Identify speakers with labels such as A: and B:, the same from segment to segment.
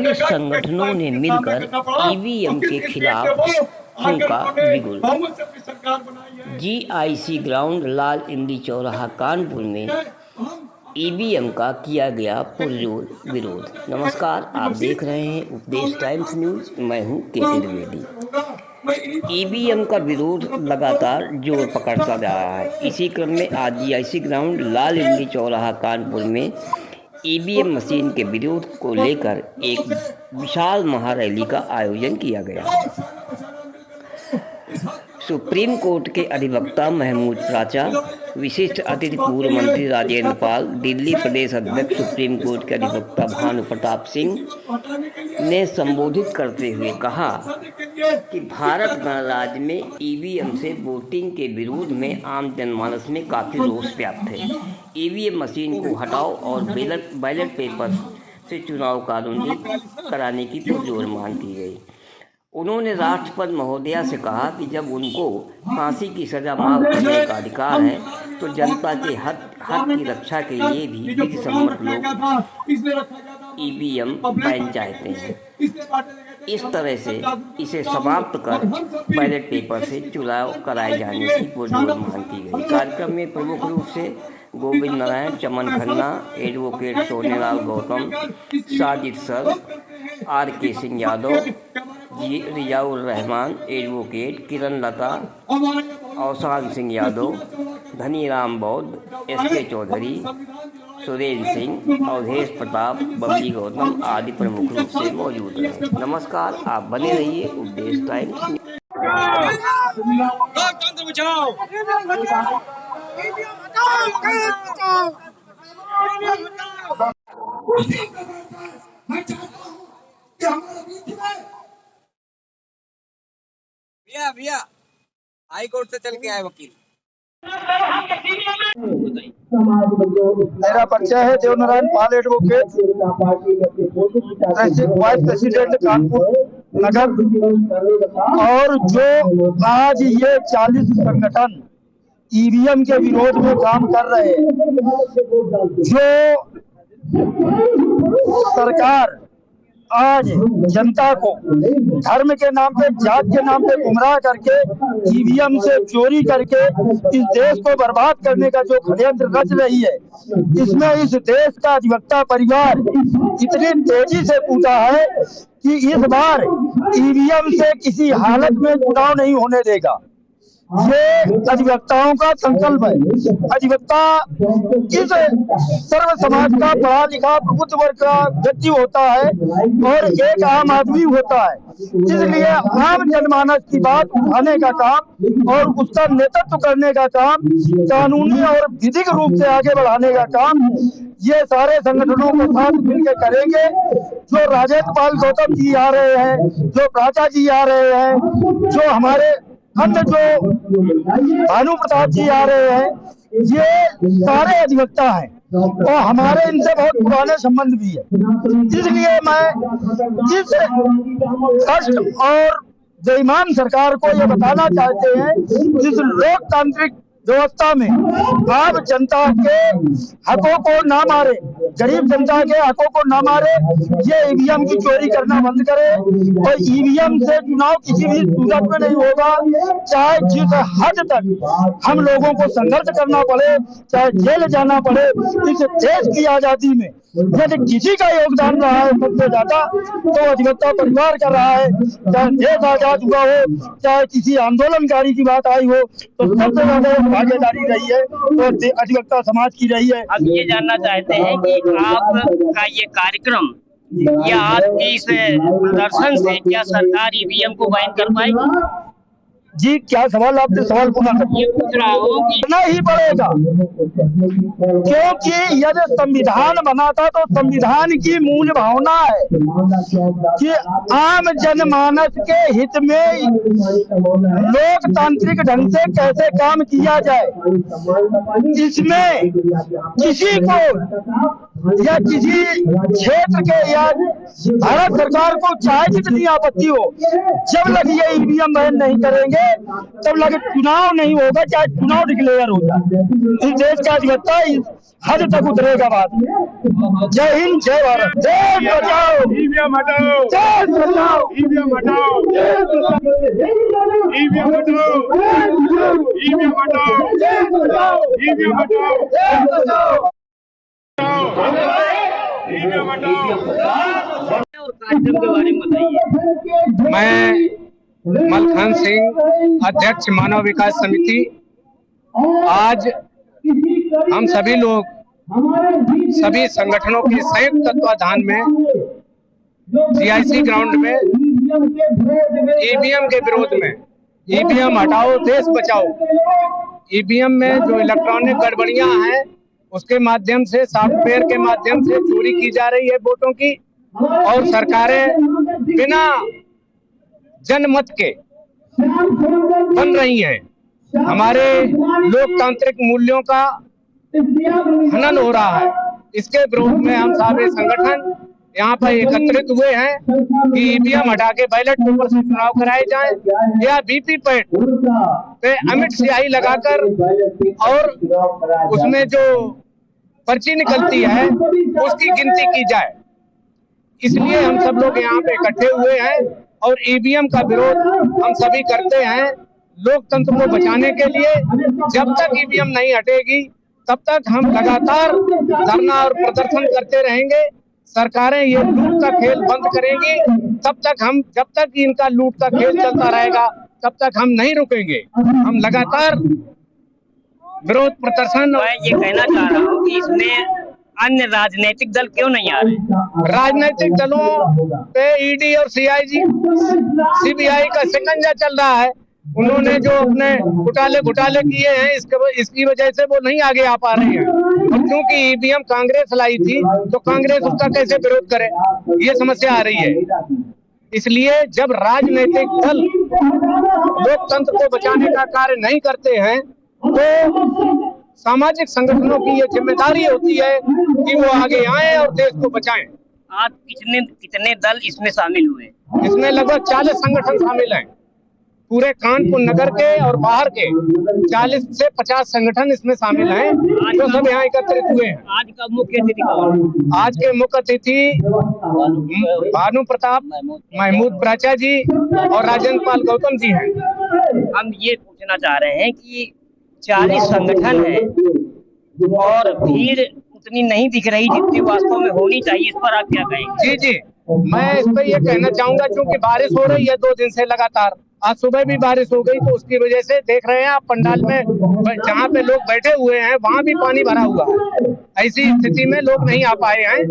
A: 40 संगठनों ने मिलकर ईवीएम के खिलाफ फूंका बिगुल। जीआईसी ग्राउंड लाल इमली चौराहा कानपुर में ईवीएम का किया गया पुरजोर विरोध। नमस्कार, आप देख रहे हैं उपदेश टाइम्स न्यूज। मैं हूं केके द्विवेदी। ईवीएम का विरोध लगातार जोर पकड़ता जा रहा है। इसी क्रम में आज जीआईसी ग्राउंड लाल इमली चौराहा कानपुर में ईवीएम मशीन के विरोध को लेकर एक विशाल महारैली का आयोजन किया गया। सुप्रीम कोर्ट के अधिवक्ता महमूद प्राचा, विशिष्ट अतिथि पूर्व मंत्री राजेंद्र पाल, दिल्ली प्रदेश अध्यक्ष सुप्रीम कोर्ट के अधिवक्ता भानु प्रताप सिंह ने संबोधित करते हुए कहा कि भारत गणराज्य में ईवीएम से वोटिंग के विरोध में आम जनमानस में काफ़ी रोष व्याप्त है। ईवीएम मशीन को हटाओ और बैलेट पेपर से चुनाव कानूनी कराने की पुरजोर मांग की गई। उन्होंने राष्ट्रपति महोदया से कहा कि जब उनको फांसी की सजा मांग करने का अधिकार है तो जनता के हक की रक्षा के लिए भी विधिसम्मत लोग ईवीएम बैन चाहते हैं। इस तरह से इसे समाप्त कर बैलेट पेपर से चुनाव कराए जाने की पुरजोर मांग की गई। कार्यक्रम में प्रमुख रूप से Govind Narayan, Chaman Khanna, advocate Sonelal Gautam, Sajid sir, R K. Singh Yadav, Riyaur Rahman, advocate Kiran Lata, Avsan Singh Yadav, Dhaniram Bauddh, S K. Chaudhary, Surendra Singh, Awadhesh Pratap, Babli Gautam आदि प्रमुख रूप से मौजूद रहे। नमस्कार, आप बने रहिए उपदेश टाइम्स।
B: भैया हाई कोर्ट से चल के आए वकील।
C: मेरा परिचय है देवनारायण पाल, एडवोकेट, वाइस प्रेसिडेंट कानपुर नगर। और जो आज ये 40 संगठन ईवीएम के विरोध में काम कर रहे हैं, जो सरकार आज जनता को धर्म के नाम पे, जात के नाम पे गुमराह करके ईवीएम से चोरी करके इस देश को बर्बाद करने का जो षड्यंत्र रच रही है, इसमें इस देश का अधिवक्ता परिवार इतनी तेजी से कूदा है कि इस बार ईवीएम से किसी हालत में चुनाव नहीं होने देगा। ये अधिवक्ताओं का संकल्प है। अधिवक्ता इस सर्व समाज का पढ़ा लिखा प्रबुद्ध वर्ग का व्यक्ति होता है और एक आम आदमी होता है, इसलिए आम जनमानस की बात उठाने का काम और उसका नेतृत्व करने का काम, कानूनी और विधिक रूप से आगे बढ़ाने का काम ये सारे संगठनों के साथ मिलकर करेंगे। जो राजेंद्र पाल गौतम जी आ रहे हैं, जो प्राचा जी आ रहे हैं, जो हमारे अन्य जो भानु प्रताप जी आ रहे हैं, ये सारे अधिवक्ता हैं और हमारे इनसे बहुत पुराने संबंध भी है। इसलिए मैं इस कष्ट और बेईमान सरकार को ये बताना चाहते हैं, जिस लोकतांत्रिक व्यवस्था में आम जनता के हकों को ना मारे, गरीब जनता के हकों को ना मारे, ये ईवीएम की चोरी करना बंद करे और ईवीएम से चुनाव किसी भी सूरत में नहीं होगा। चाहे जिस हद तक हम लोगों को संघर्ष करना पड़े, चाहे जेल जाना पड़े, इस देश की आजादी में यदि किसी का योगदान रहा है सबसे ज्यादा तो अधिवक्ता परिवार का रहा है। चाहे देश आजाद हुआ हो, चाहे किसी आंदोलनकारी की बात आई हो, तो सबसे ज्यादा भागीदारी रही है तो अधिवक्ता समाज की रही है।
A: अब ये जानना चाहते हैं कि आपका ये कार्यक्रम या आपकी इस प्रदर्शन से क्या सरकार ईवीएम को बैन कर पाएगी?
C: जी, क्या सवाल? आपने सवाल पूरा करना ही पड़ेगा, क्योंकि यदि संविधान बना था तो संविधान की मूल भावना है कि आम जनमानस के हित में लोकतांत्रिक ढंग से कैसे काम किया जाए। इसमें किसी को या किसी क्षेत्र के या भारत सरकार को चाहे जितनी आपत्ति हो, जब लग ये ईवीएम बैन नहीं करेंगे करेंगे तब लगे चुनाव नहीं होगा, चाहे चुनाव डिक्लेयर हो जाए। इस देश का अधिवक्ता इस हद तक उतरेगा बात। जय हिंद, जय भारत। देश बचाओ,
D: ईवीएम हटाओ,
C: देश बचाओ,
D: ईवीएम हटाओ,
C: देश बचाओ,
D: ईवीएम हटाओ, ईवीएम हटाओ,
C: देश बचाओ,
D: ईवीएम हटाओ,
C: देश बचाओ।
D: ईवीएम हटाओ।
A: और कार्यक्रम के बारे में बताइए।
D: मैं मलखान सिंह, अध्यक्ष मानव विकास समिति। आज हम सभी लोग सभी संगठनों के संयुक्त तत्वाधान में जीआईसी ग्राउंड में ईवीएम के विरोध में, ईवीएम हटाओ देश बचाओ, ईवीएम में जो इलेक्ट्रॉनिक गड़बड़ियां हैं उसके माध्यम से, सॉफ्टवेयर के माध्यम से चोरी की जा रही है वोटों की, और सरकारें बिना जनमत के बन रही हैं। हमारे लोकतांत्रिक मूल्यों का हनन हो रहा है। इसके विरोध में हम सारे संगठन यहाँ पर एकत्रित हुए हैं कि ईवीएम हटा के बैलेट पेपर से चुनाव कराए जाएं, या वीवीपैट पे अमिट स्याही लगाकर और उसमें जो पर्ची निकलती है उसकी गिनती की जाए। इसलिए हम सब लोग यहाँ पे इकट्ठे हुए हैं और ईवीएम का विरोध हम सभी करते हैं लोकतंत्र को बचाने के लिए। जब तक ईवीएम नहीं हटेगी तब तक हम लगातार धरना और प्रदर्शन करते रहेंगे। सरकारें ये लूट का खेल बंद करेंगी जब तक इनका लूट का खेल चलता रहेगा तब तक हम नहीं रुकेंगे। हम लगातार विरोध प्रदर्शन।
A: मैं ये कहना चाह रहा हूँ कि इसमें अन्य राजनीतिक दल क्यों नहीं आ रहे?
D: राजनीतिक दलों पे ईडी और सीबीआई का शिकंजा चल रहा है। उन्होंने जो अपने घुटाले किए हैं इसकी वजह से वो नहीं आगे आ पा रहे हैं। और क्योंकि ईवीएम कांग्रेस लाई थी तो कांग्रेस उसका कैसे विरोध करे, ये समस्या आ रही है। इसलिए जब राजनीतिक दल लोकतंत्र को बचाने का कार्य नहीं करते हैं तो सामाजिक संगठनों की ये जिम्मेदारी होती है कि वो आगे आए और देश को बचाएं।
A: आज कितने दल इसमें शामिल हुए?
D: इसमें लगभग 40 संगठन शामिल हैं। पूरे कानपुर नगर के और बाहर के 40 से 50 संगठन इसमें शामिल हैं जो सब यहाँ एकत्रित हुए हैं।
A: आज का मुख्य अतिथि कौन?
D: आज के मुख्य अतिथि भानु प्रताप, महमूद ब्राचा जी और राजेंद्र पाल गौतम जी हैं।
A: हम ये पूछना चाह रहे हैं कि 40 संगठन है और भीड़ उतनी नहीं दिख रही जितनी वास्तव में होनी चाहिए, इस पर आप क्या कहेंगे?
D: जी, मैं इस पर यह कहना चाहूंगा, क्योंकि बारिश हो रही है 2 दिन से लगातार। आज सुबह भी बारिश हो गई तो उसकी वजह से देख रहे हैं आप पंडाल में जहाँ पे लोग बैठे हुए हैं वहाँ भी पानी भरा हुआ है। ऐसी स्थिति में लोग नहीं आ पाए हैं।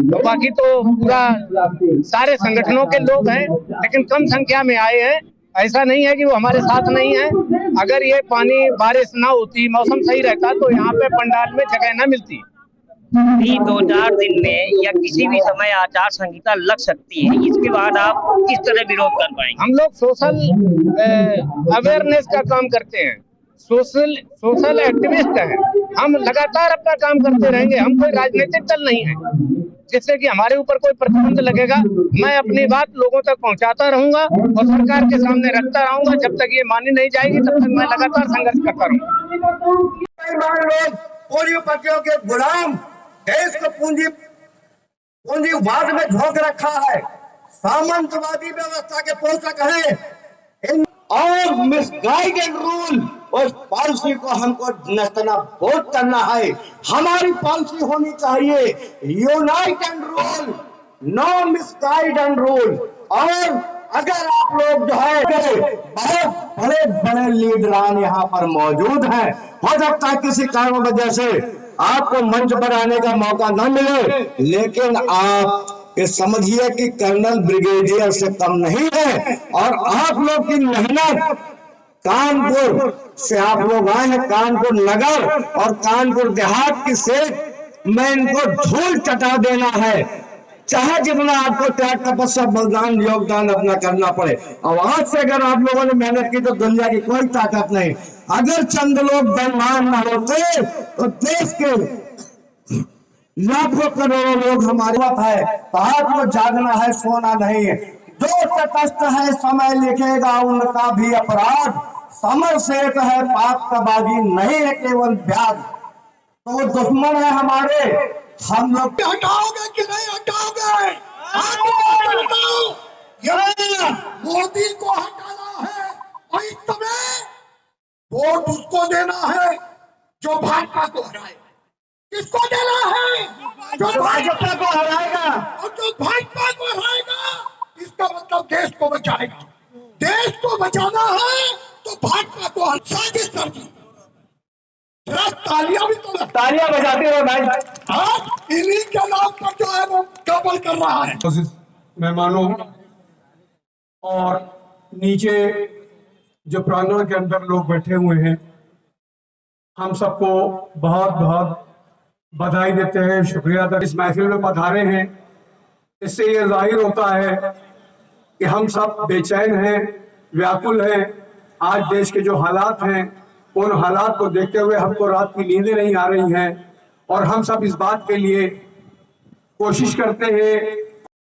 D: तो बाकी तो पूरा सारे संगठनों के लोग हैं, लेकिन कम संख्या में आए हैं। ऐसा नहीं है कि वो हमारे साथ नहीं है। अगर ये पानी बारिश ना होती, मौसम सही रहता तो यहाँ पे पंडाल में जगह न मिलती।
A: भी 2-4 दिन में या किसी भी समय आचार संहिता लग सकती है, इसके बाद आप किस तरह विरोध कर पाएंगे?
D: हम लोग सोशल अवेयरनेस का काम करते हैं, सोशल एक्टिविस्ट हैं। हम लगातार अपना काम करते रहेंगे। हम कोई राजनीतिक दल नहीं है जिससे कि हमारे ऊपर कोई प्रतिबंध लगेगा। मैं अपनी बात लोगों तक पहुंचाता रहूंगा और सरकार के सामने रखता रहूंगा। जब तक ये मानी नहीं जाएगी तब तक मैं लगातार संघर्ष करता रहूंगा।
E: पूंजीपतियों के गुलाम देश को पूंजीवाद में झोंक रखा है, सामंतवादी व्यवस्था के पोषक हैं और मिसगाइडेड रूल उस पॉलिसी को हमको नस्तनाबूद करना है। हमारी पॉलिसी होनी चाहिए unite and rule, no misguide and rule. और अगर आप लोग जो है बहुत बड़े बड़े लीडरान यहाँ पर मौजूद हैं, हो सकता है किसी कारण वजह से आपको मंच पर आने का मौका न मिले, लेकिन आप ये समझिए कि कर्नल ब्रिगेडियर से कम नहीं है। और आप लोग की मेहनत, कानपुर से आप लोग आए हैं, कानपुर नगर और कानपुर देहात की सेठ में इनको धूल चटा देना है। चाहे जितना आपको त्याग, तपस्या, बलिदान, योगदान अपना करना पड़े। और आज से अगर आप लोगों ने मेहनत की तो दुनिया की कोई ताकत नहीं। अगर चंद लोग बेईमान न होते तो देश के लाखों करोड़ों लोग हमारे साथ है। तो आपको जागना है, सोना नहीं है। जो तटस्थ है समय लिखेगा उनका भी अपराध, समर से एक है पाप का बागी, नहीं है केवल ब्याज। तो वो दुश्मन है हमारे, हम लोग
F: हटाओगे कि नहीं हटाओगे? हटाओ। मोदी को हटाना है और इस समय वोट उसको देना है जो भाजपा को हराए। किसको देना है? जो भाजपा को हराएगा। और जो भाजपा को हराएगा इसका मतलब देश को बचाएगा। देश को बचाना है तो भाजपा को साजिश करनी। तालियां भी तो
C: तालियां बजाते रहो भाई।
F: हाँ, इन्हीं के नाम पर जो है वो गड़बड़ कर रहा है।
G: मेहमानों और नीचे जो प्रांगण के अंदर लोग बैठे हुए हैं, हम सबको बहुत बहुत बधाई देते हैं, शुक्रिया अदा। इस महफिल में पधारे हैं, इससे ये जाहिर होता है कि हम सब बेचैन हैं, व्याकुल हैं। आज देश के जो हालात हैं उन हालात को देखते हुए हमको रात की नींदें नहीं आ रही हैं और हम सब इस बात के लिए कोशिश करते हैं